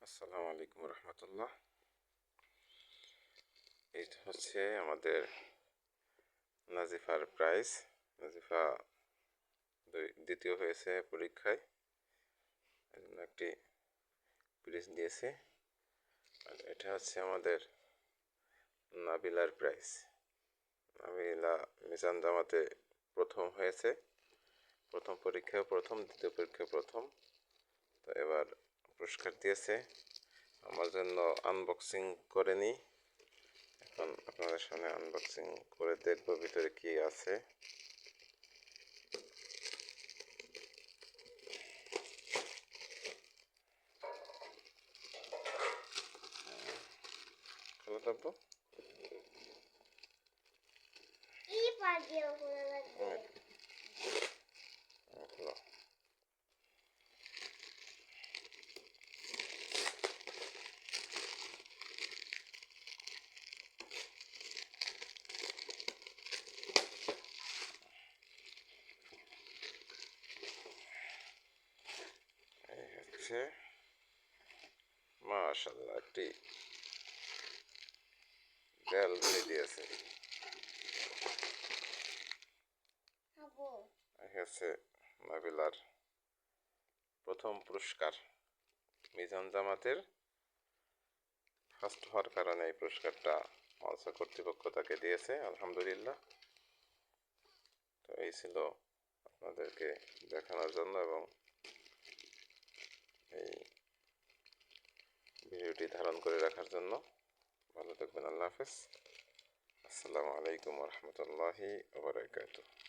আসসালামু আলাইকুম রহমতুল্লাহ। এইটা হচ্ছে আমাদের নাজিফার প্রাইজ। নাজিফা দ্বিতীয় হয়েছে পরীক্ষায়, এজন্য একটি প্রাইজ দিয়েছে। আর এটা হচ্ছে আমাদের নাবিলার প্রাইজ। নাবিলা মিজান জামাতে প্রথম হয়েছে, প্রথম পরীক্ষায় প্রথম, দ্বিতীয় পরীক্ষায় প্রথম। তো এবার পুরস্কার দিয়েছে। আমার জন্য আনবক্সিং করে নিই। এখন আপনাদের সামনে আনবক্সিং করে দেখব ভিতরে কি আছে। খোলা থাকবো হচ্ছে মাশাআল্লাহ একটি বেলুনি দিয়েছে। হচ্ছে নাবিলার প্রথম পুরস্কার। মিজান জামাতের ফার্স্ট হওয়ার কারণে এই পুরস্কারটা মালসা কর্তৃপক্ষ তাকে দিয়েছে, আলহামদুলিল্লাহ। তো এই ছিল আপনাদেরকে দেখানোর জন্য এবং এই ভিডিওটি ধারণ করে রাখার জন্য। ভালো থাকবেন, আল্লাহ হাফেজ। আসসালামু আলাইকুম রহমতুল্লাহি ওয়া বারাকাতুহু।